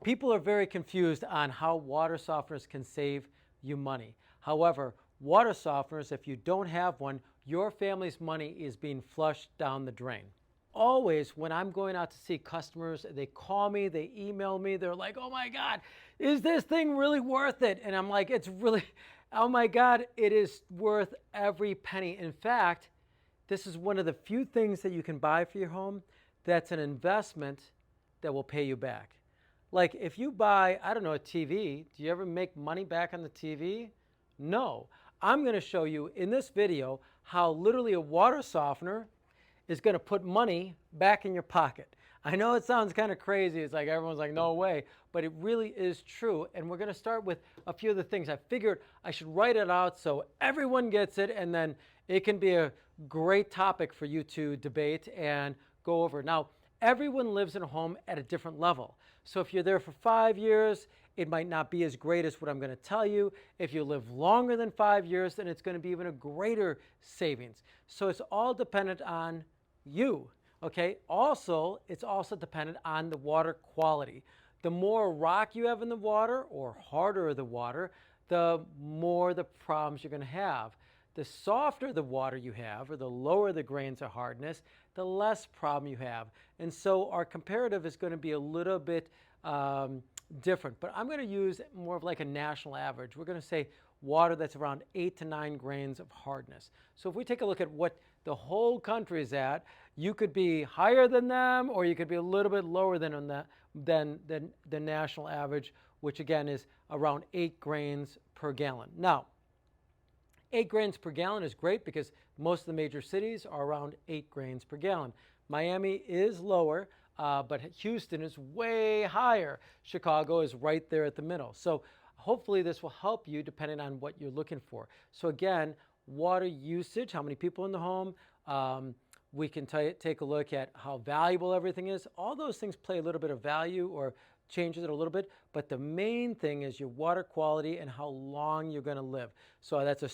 People are very confused on how water softeners can save you money. However, water softeners, if you don't have one, your family's money is being flushed down the drain. Always when I'm going out to see customers, they call me, they email me, they're like, oh my God, is this thing really worth it? And I'm like, it's really, oh my God, it is worth every penny. In fact, this is one of the few things that you can buy for your home that's an investment that will pay you back. Like if you buy, I don't know, a TV, do you ever make money back on the TV? No. I'm going to show you in this video how literally a water softener is going to put money back in your pocket. I know it sounds kind of crazy. It's like everyone's like, no way, but it really is true. And we're going to start with a few of the things. I figured I should write it out so everyone gets it, and then it can be a great topic for you to debate and go over. Now, everyone lives in a home at a different level. So if you're there for 5 years, it might not be as great as what I'm going to tell you. If you live longer than 5 years, then it's going to be even a greater savings. So it's all dependent on you, okay? Also, it's also dependent on the water quality. The more rock you have in the water or harder the water, the more the problems you're going to have. The softer the water you have, or the lower the grains of hardness, the less problem you have. And so our comparative is going to be a little bit different, but I'm going to use more of like a national average. We're going to say water that's around 8 to 9 grains of hardness. So if we take a look at what the whole country is at, you could be higher than them, or you could be a little bit lower than the national average, which again is around 8 grains per gallon. Now, 8 grains per gallon is great because most of the major cities are around 8 grains per gallon. Miami is lower, but Houston is way higher. Chicago is right there at the middle. So hopefully this will help you depending on what you're looking for. So again, water usage, how many people in the home, we can take a look at how valuable everything is. All those things play a little bit of value or changes it a little bit, but the main thing is your water quality and how long you're going to live. So that's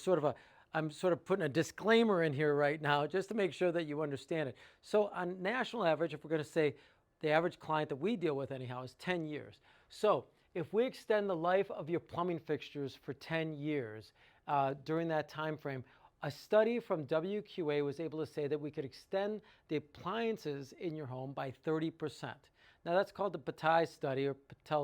I'm sort of putting a disclaimer in here right now just to make sure that you understand it. So on national average, if we're going to say the average client that we deal with anyhow is 10 years. So if we extend the life of your plumbing fixtures for 10 years during that time frame, a study from WQA was able to say that we could extend the appliances in your home by 30%. Now that's called the Patel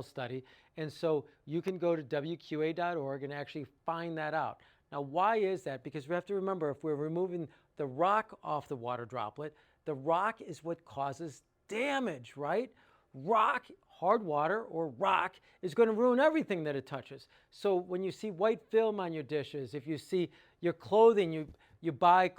study, and so you can go to WQA.org and actually find that out. Now why is that? Because we have to remember, if we're removing the rock off the water droplet, the rock is what causes damage, right? Rock, hard water or rock, is going to ruin everything that it touches. So when you see white film on your dishes, if you see your clothing, you buy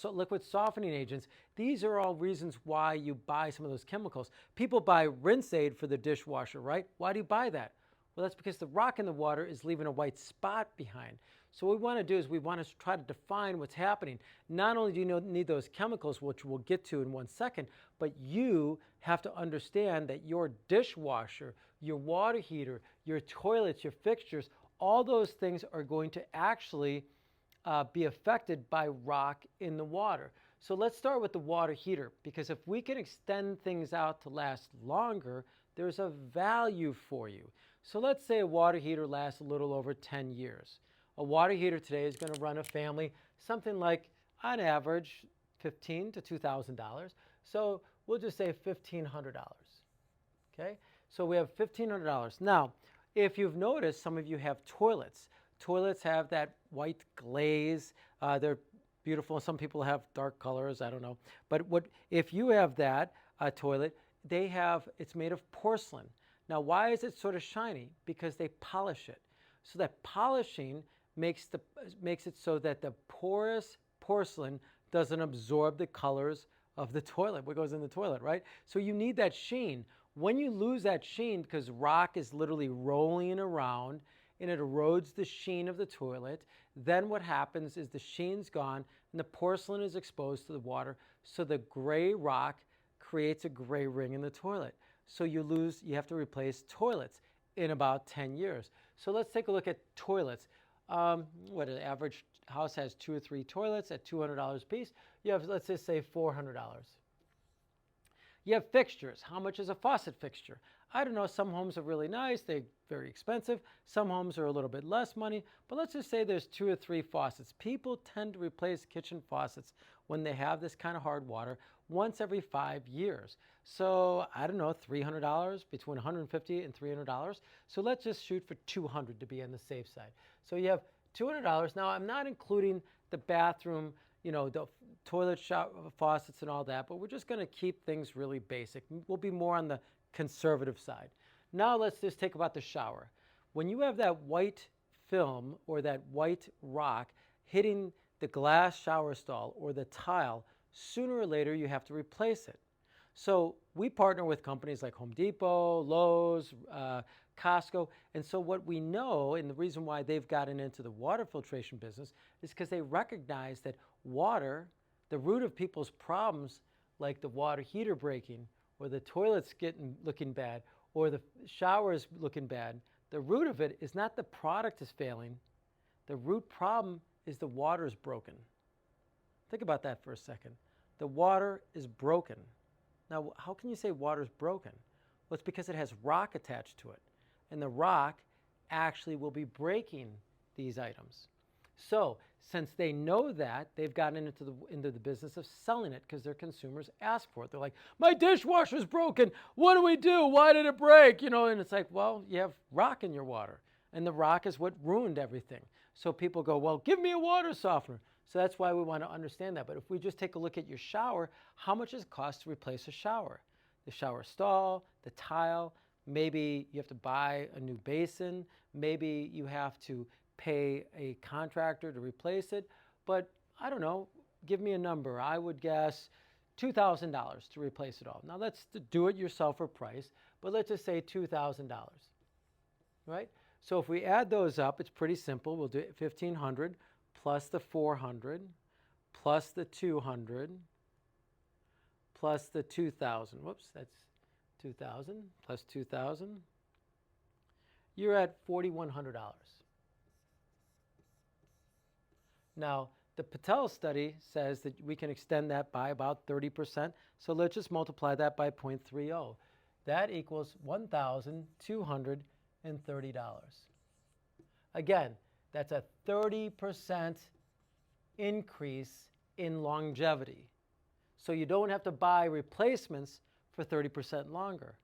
liquid softening agents, these are all reasons why you buy some of those chemicals. People buy rinse aid for the dishwasher, right? Why do you buy that? Well, that's because the rock in the water is leaving a white spot behind. So what we want to do is we want to try to define what's happening. Not only do you need those chemicals, which we'll get to in 1 second, but you have to understand that your dishwasher, your water heater, your toilets, your fixtures, all those things are going to actually be affected by rock in the water. So let's start with the water heater, because if we can extend things out to last longer, there's a value for you. So let's say a water heater lasts a little over 10 years. A water heater today is going to run a family something like, on average, $1,500 to $2,000. So we'll just say $1,500. Okay, so we have $1,500. Now, if you've noticed, some of you have toilets. Toilets have that white glaze. They're beautiful. Some people have dark colors. I don't know. But if you have that toilet, it's made of porcelain. Now, why is it sort of shiny? Because they polish it. So that polishing makes it so that the porous porcelain doesn't absorb the colors of the toilet, what goes in the toilet, right? So you need that sheen. When you lose that sheen, because rock is literally rolling around and it erodes the sheen of the toilet, then what happens is the sheen's gone and the porcelain is exposed to the water, so the gray rock creates a gray ring in the toilet. So you have to replace toilets in about 10 years. So let's take a look at toilets. What an average house has 2 or 3 toilets at $200 a piece. You have, let's just say, $400. You have fixtures. How much is a faucet fixture? I don't know, some homes are really nice, they're very expensive. Some homes are a little bit less money, but let's just say there's 2 or 3 faucets. People tend to replace kitchen faucets when they have this kind of hard water once every 5 years. So I don't know, $300, between $150 and $300. So let's just shoot for $200 to be on the safe side. So you have $200. Now I'm not including the bathroom, the toilet shower faucets and all that, but we're just going to keep things really basic. We'll be more on the conservative side. Now let's just take about the shower. When you have that white film or that white rock hitting the glass shower stall or the tile, sooner or later you have to replace it. So we partner with companies like Home Depot, Lowe's, Costco, and so what we know, and the reason why they've gotten into the water filtration business, is because they recognize that water, the root of people's problems, like the water heater breaking, or the toilets looking bad, or the showers looking bad, the root of it is not the product is failing. The root problem is the water is broken. Think about that for a second. The water is broken. Now, how can you say water is broken? Well, it's because it has rock attached to it. And the rock actually will be breaking these items. So since they know that, they've gotten into the business of selling it because their consumers ask for it. They're like, my dishwasher's broken. What do we do? Why did it break? And it's like, well, you have rock in your water. And the rock is what ruined everything. So people go, well, give me a water softener. So that's why we want to understand that. But if we just take a look at your shower, how much does it cost to replace a shower? The shower stall, the tile, maybe you have to buy a new basin, maybe you have to pay a contractor to replace it, but I don't know, give me a number. I would guess $2,000 to replace it all. Now that's the do-it-yourselfer price, but let's just say $2,000, right? So if we add those up, it's pretty simple. We'll do $1,500 plus the $400 plus the $200 plus the $2,000. Whoops, that's $2,000 plus $2,000. You're at $4,100. Now, the Patel study says that we can extend that by about 30%. So let's just multiply that by 0.30. That equals $1,230. Again, that's a 30% increase in longevity. So you don't have to buy replacements for 30% longer.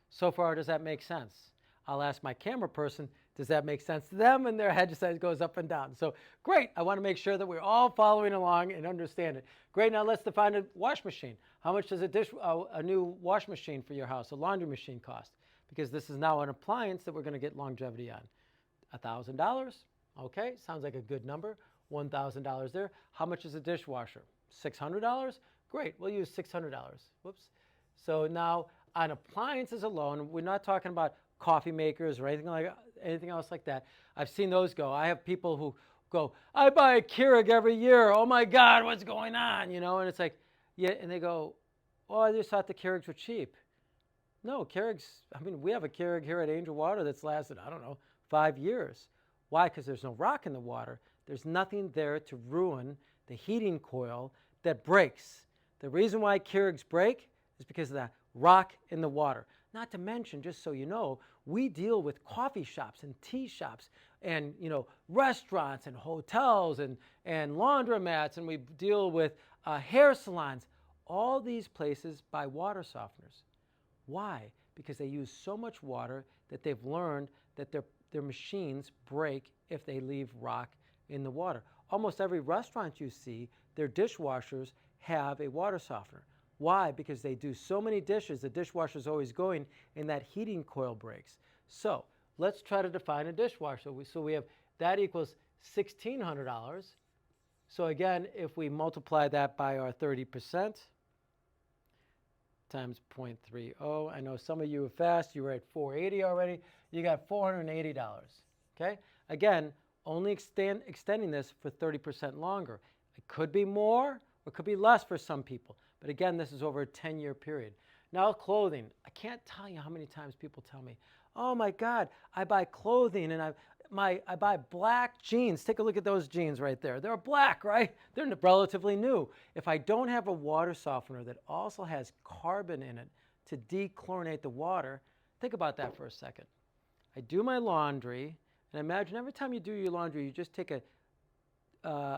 So far, does that make sense? I'll ask my camera person, does that make sense to them? And their head just goes up and down. So great, I want to make sure that we're all following along and understand it. Great, now let's define a wash machine. How much does a new wash machine for your house, a laundry machine cost? Because this is now an appliance that we're going to get longevity on. $1,000, okay, sounds like a good number. $1,000 there. How much is a dishwasher? $600? Great, we'll use $600. Whoops. So now on appliances alone, we're not talking about coffee makers or anything else like that. I've seen those go. I have people who go, I buy a Keurig every year. Oh my God, what's going on? And it's like, yeah, and they go, oh, I just thought the Keurigs were cheap. No, Keurigs, we have a Keurig here at Angel Water that's lasted, 5 years. Why? Because there's no rock in the water. There's nothing there to ruin the heating coil that breaks. The reason why Keurigs break is because of that rock in the water. Not to mention, just so you know, we deal with coffee shops and tea shops and restaurants and hotels and laundromats, and we deal with hair salons. All these places buy water softeners. Why? Because they use so much water that they've learned that their machines break if they leave rock in the water. Almost every restaurant you see, their dishwashers have a water softener. Why? Because they do so many dishes, the dishwasher's always going, and that heating coil breaks. So let's try to define a dishwasher. So we have that equals $1,600. So again, if we multiply that by our 30% times 0.30, I know some of you are fast. You were at 480 already. You got $480. Okay? Again, only extending this for 30% longer. It could be more or it could be less for some people. But again, this is over a 10-year period. Now clothing. I can't tell you how many times people tell me, oh my God, I buy clothing and I buy black jeans. Take a look at those jeans right there. They're black, right? They're relatively new. If I don't have a water softener that also has carbon in it to dechlorinate the water, Think about that for a second. I do my laundry, and imagine every time you do your laundry, you just take a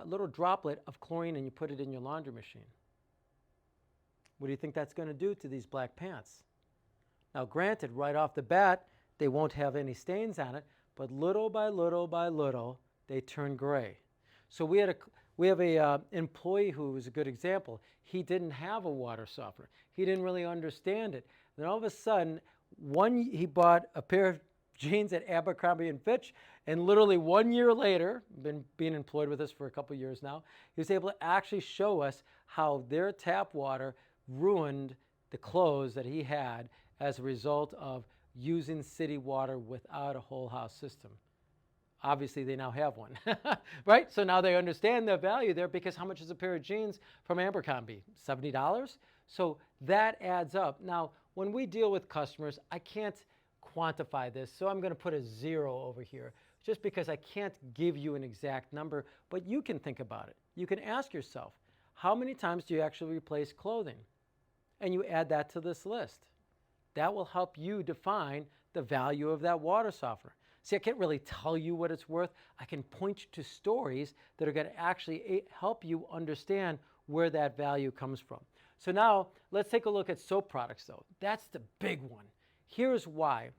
little droplet of chlorine and you put it in your laundry machine. What do you think that's going to do to these black pants? Now, granted, right off the bat, they won't have any stains on it, but little by little by little, they turn gray. So we have a employee who was a good example. He didn't have a water softener. He didn't really understand it. Then all of a sudden, he bought a pair of jeans at Abercrombie & Fitch, and literally 1 year later, been being employed with us for a couple of years now, he was able to actually show us how their tap water ruined the clothes that he had as a result of using city water without a whole house system. Obviously, they now have one, right? So now they understand the value there, because how much is a pair of jeans from Abercrombie? $70? So that adds up. Now, when we deal with customers, I can't quantify this, so I'm going to put a 0 over here, just because I can't give you an exact number, but you can think about it. You can ask yourself, how many times do you actually replace clothing? And you add that to this list. That will help you define the value of that water softener. See, I can't really tell you what it's worth. I can point you to stories that are going to actually help you understand where that value comes from. So now let's take a look at soap products, though. That's the big one. Here's why.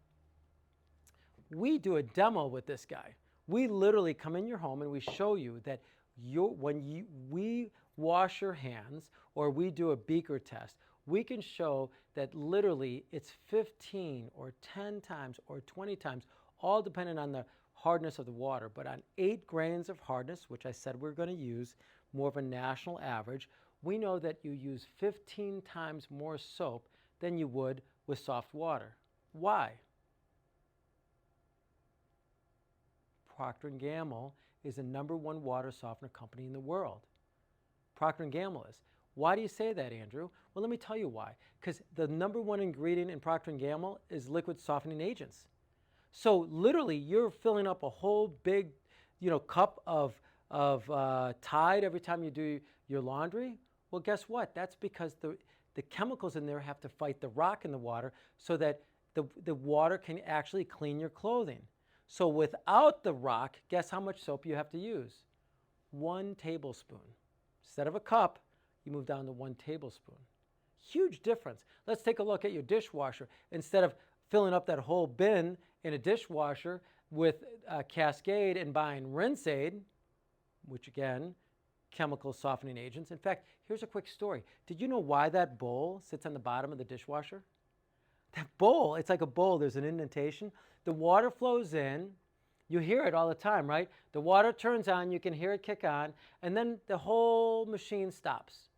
We do a demo with this guy. We literally come in your home and we show you that we wash your hands, or we do a beaker test, we can show that literally it's 15 or 10 times or 20 times, all depending on the hardness of the water. But on 8 grains of hardness, which I said we're going to use, more of a national average, we know that you use 15 times more soap than you would with soft water. Why? Procter & Gamble is the #1 water softener company in the world. Procter & Gamble is. Why do you say that, Andrew? Well, let me tell you why. Because the #1 ingredient in Procter & Gamble is liquid softening agents. So literally, you're filling up a whole big, cup of Tide every time you do your laundry. Well, guess what? That's because the chemicals in there have to fight the rock in the water so that the water can actually clean your clothing. So without the rock, guess how much soap you have to use? 1 tablespoon. Instead of a cup, you move down to 1 tablespoon. Huge difference. Let's take a look at your dishwasher. Instead of filling up that whole bin in a dishwasher with Cascade and buying Rinse-Aid, which again, chemical softening agents. In fact, here's a quick story. Did you know why that bowl sits on the bottom of the dishwasher? That bowl, it's like a bowl, there's an indentation. The water flows in, you hear it all the time, right? The water turns on, you can hear it kick on, and then the whole machine stops.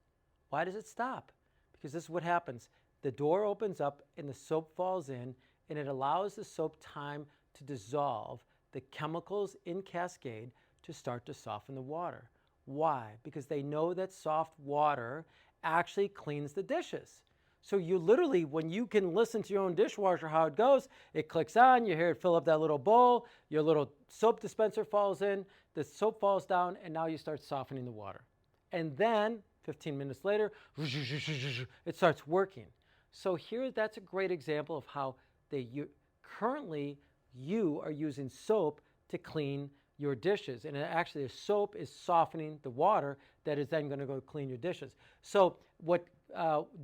Why does it stop? Because this is what happens. The door opens up and the soap falls in, and it allows the soap time to dissolve the chemicals in Cascade to start to soften the water. Why? Because they know that soft water actually cleans the dishes. So you literally, when you can listen to your own dishwasher, how it goes, it clicks on, you hear it fill up that little bowl, your little soap dispenser falls in, the soap falls down, and now you start softening the water. And then 15 minutes later, it starts working. So here, that's a great example of how currently you are using soap to clean your dishes. And actually, the soap is softening the water that is then going to go clean your dishes. So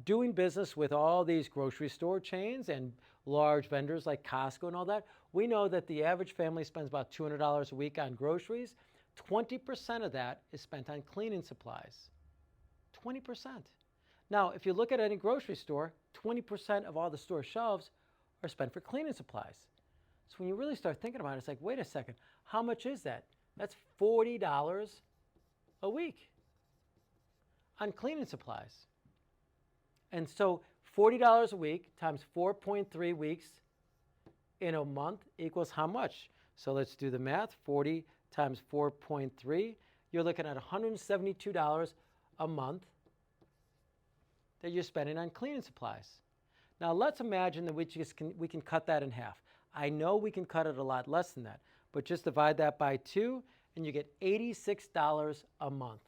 doing business with all these grocery store chains and large vendors like Costco and all that, we know that the average family spends about $200 a week on groceries. 20% of that is spent on cleaning supplies. 20%. Now, if you look at any grocery store, 20% of all the store shelves are spent for cleaning supplies. So when you really start thinking about it, it's like, wait a second, how much is that? That's $40 a week on cleaning supplies. And so $40 a week times 4.3 weeks in a month equals how much? So let's do the math. 40 times 4.3, you're looking at $172 a month that you're spending on cleaning supplies. Now let's imagine that we can cut that in half. I know we can cut it a lot less than that, but just divide that by 2 and you get $86 a month.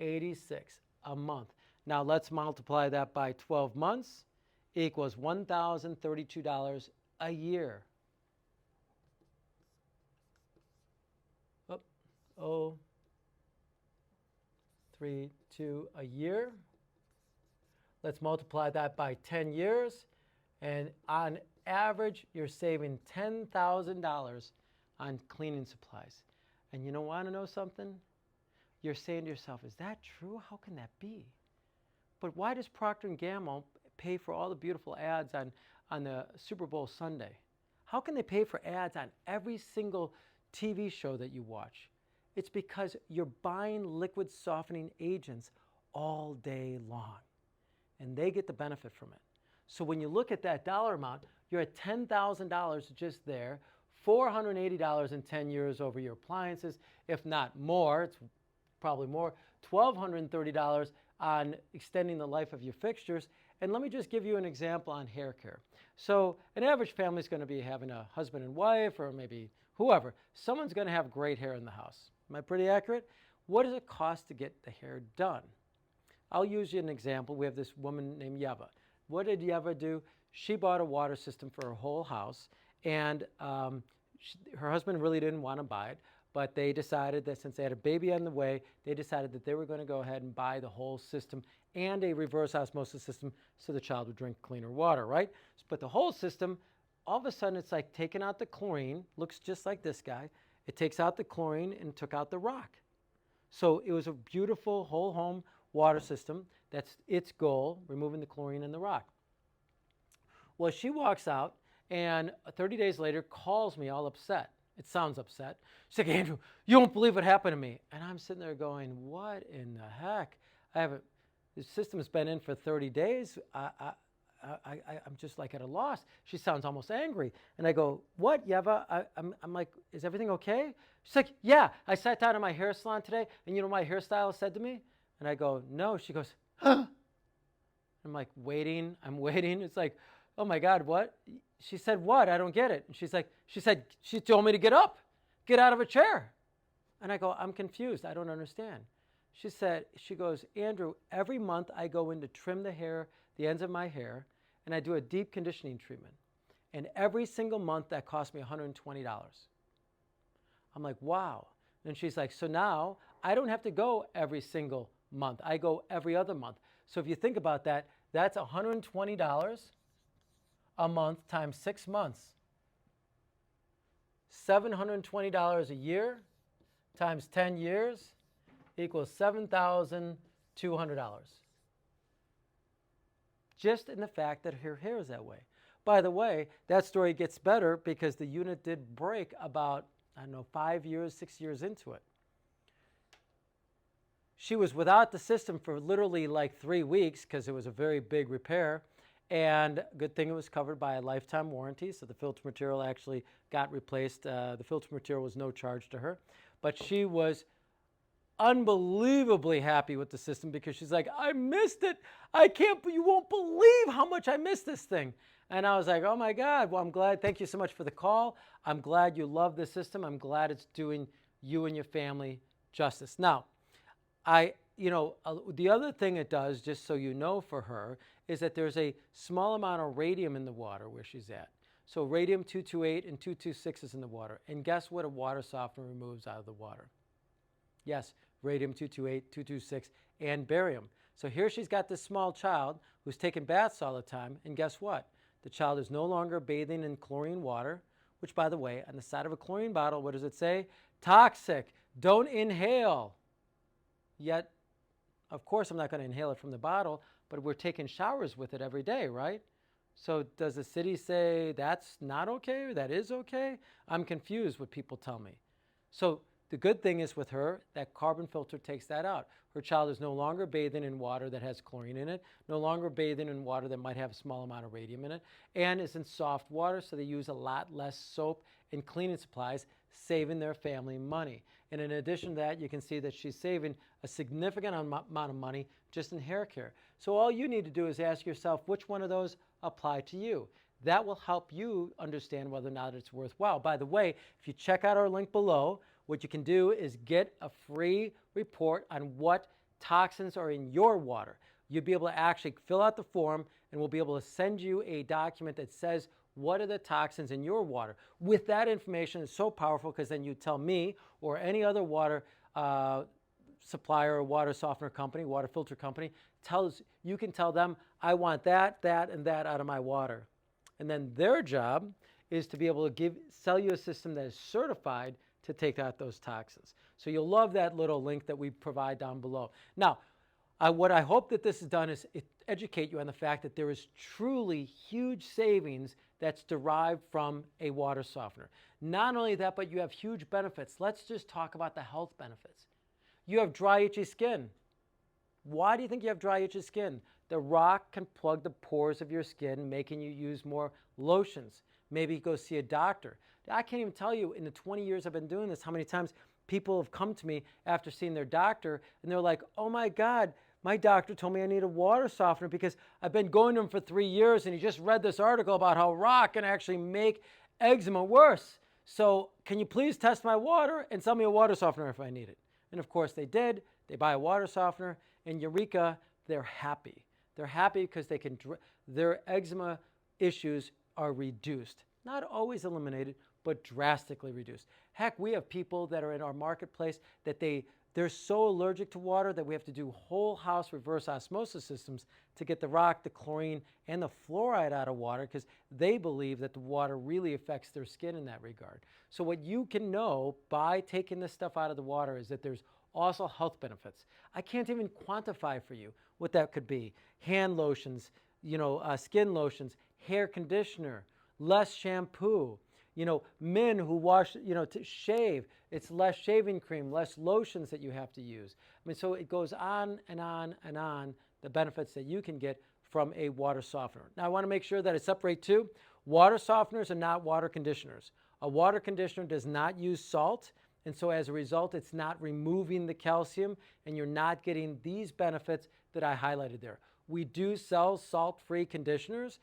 86 a month. Now let's multiply that by 12 months. equals $1,032 a year. Oh, 3, 2 a year. Let's multiply that by 10 years. And on average, you're saving $10,000 on cleaning supplies. And you want to know something? You're saying to yourself, is that true? How can that be? But why does Procter & Gamble pay for all the beautiful ads on the Super Bowl Sunday? How can they pay for ads on every single TV show that you watch? It's because you're buying liquid softening agents all day long, and they get the benefit from it. So when you look at that dollar amount, you're at $10,000 just there, $480 in 10 years over your appliances, if not more. It's probably more, $1,230 on extending the life of your fixtures. And let me just give you an example on hair care. So an average family is going to be having a husband and wife, or maybe whoever. Someone's going to have great hair in the house. Am I pretty accurate? What does it cost to get the hair done? I'll use you an example. We have this woman named Yeva. What did Yeva do? She bought a water system for her whole house, and her husband really didn't want to buy it, but they decided that since they had a baby on the way, they decided that they were going to go ahead and buy the whole system and a reverse osmosis system so the child would drink cleaner water, right? But the whole system, all of a sudden it's like taking out the chlorine, looks just like this guy. It takes out the chlorine and took out the rock. So it was a beautiful whole home water system. That's its goal, removing the chlorine and the rock. Well, she walks out and 30 days later calls me all upset. It sounds upset. She's like, Andrew, you won't believe what happened to me. And I'm sitting there going, what in the heck? The system's been in for 30 days. I'm just like at a loss. She sounds almost angry. And I go, what, Yeva? I'm like, is everything okay? She's like, yeah, I sat down in my hair salon today, and you know what my hairstylist said to me? And I go, no. She goes, huh? I'm like, waiting. I'm waiting. It's like, oh my God, what? She said, what? I don't get it. And she told me to get up, get out of a chair. And I go, I'm confused. I don't understand. She goes, Andrew, every month I go in to trim the hair, the ends of my hair, and I do a deep conditioning treatment. And every single month that costs me $120. I'm like, wow. And she's like, so now I don't have to go every single month. I go every other month. So if you think about that, that's $120 a month times 6 months. $720 a year times 10 years equals $7,200. Just in the fact that her hair is that way. By the way, that story gets better because the unit did break about, 5 years, 6 years into it. She was without the system for literally like 3 weeks because it was a very big repair. And good thing it was covered by a lifetime warranty, so the filter material actually got replaced. The filter material was no charge to her. But she was unbelievably happy with the system because she's like, I missed it. You won't believe how much I missed this thing. And I was like, oh my God, well, I'm glad. Thank you so much for the call. I'm glad you love the system. I'm glad it's doing you and your family justice. Now, the other thing it does, just so you know for her, is that there's a small amount of radium in the water where she's at. So radium-228 and 226 is in the water. And guess what a water softener removes out of the water? Yes, radium-228, 226, and barium. So here she's got this small child who's taking baths all the time, and guess what? The child is no longer bathing in chlorine water, which, by the way, on the side of a chlorine bottle, what does it say? Toxic. Don't inhale. Yet, of course, I'm not going to inhale it from the bottle, but we're taking showers with it every day, right? So does the city say that's not okay or that is okay? I'm confused what people tell me. So the good thing is with her, that carbon filter takes that out. Her child is no longer bathing in water that has chlorine in it, no longer bathing in water that might have a small amount of radium in it, and is in soft water, so they use a lot less soap and cleaning supplies, saving their family money. And in addition to that, you can see that she's saving a significant amount of money just in hair care. So all you need to do is ask yourself which one of those apply to you. That will help you understand whether or not it's worthwhile. By the way, if you check out our link below, what you can do is get a free report on what toxins are in your water. you'd be able to actually fill out the form, and we'll be able to send you a document that says what are the toxins in your water. With that information, it's so powerful because then you tell me or any other water supplier or water softener company, water filter company, you can tell them, I want that, that, and that out of my water. And then their job is to be able to sell you a system that is certified to take out those toxins. So you'll love that little link that we provide down below. Now, what I hope that this has done is educate you on the fact that there is truly huge savings that's derived from a water softener. Not only that, but you have huge benefits. Let's just talk about the health benefits. You have dry, itchy skin. Why do you think you have dry, itchy skin? The rock can plug the pores of your skin, making you use more lotions. Maybe go see a doctor. I can't even tell you in the 20 years I've been doing this how many times people have come to me after seeing their doctor and they're like, oh my God, my doctor told me I need a water softener because I've been going to him for 3 years and he just read this article about how rock can actually make eczema worse. So can you please test my water and sell me a water softener if I need it? And of course they did. They buy a water softener and eureka, they're happy. They're happy because their eczema issues are reduced. Not always eliminated, but drastically reduced. Heck, we have people that are in our marketplace that they're so allergic to water that we have to do whole house reverse osmosis systems to get the rock, the chlorine, and the fluoride out of water because they believe that the water really affects their skin in that regard. So what you can know by taking this stuff out of the water is that there's also health benefits. I can't even quantify for you what that could be. Hand lotions, skin lotions, hair conditioner, less shampoo. Men who wash, to shave, it's less shaving cream, less lotions that you have to use. I mean, so it goes on and on and on, the benefits that you can get from a water softener. Now, I want to make sure that I separate two. Water softeners are not water conditioners. A water conditioner does not use salt, and so as a result, it's not removing the calcium, and you're not getting these benefits that I highlighted there. We do sell salt-free conditioners.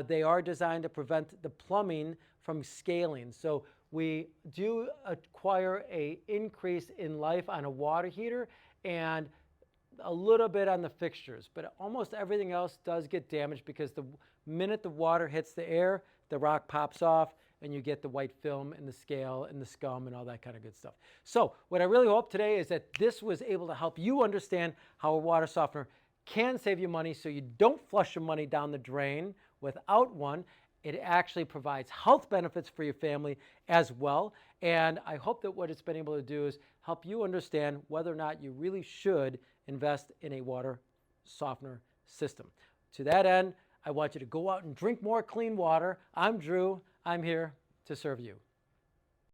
They are designed to prevent the plumbing from scaling. So we do acquire an increase in life on a water heater and a little bit on the fixtures, but almost everything else does get damaged because the minute the water hits the air, the rock pops off and you get the white film and the scale and the scum and all that kind of good stuff. So what I really hope today is that this was able to help you understand how a water softener can save you money so you don't flush your money down the drain without one. It actually provides health benefits for your family as well. And I hope that what it's been able to do is help you understand whether or not you really should invest in a water softener system. To that end, I want you to go out and drink more clean water. I'm Drew. I'm here to serve you.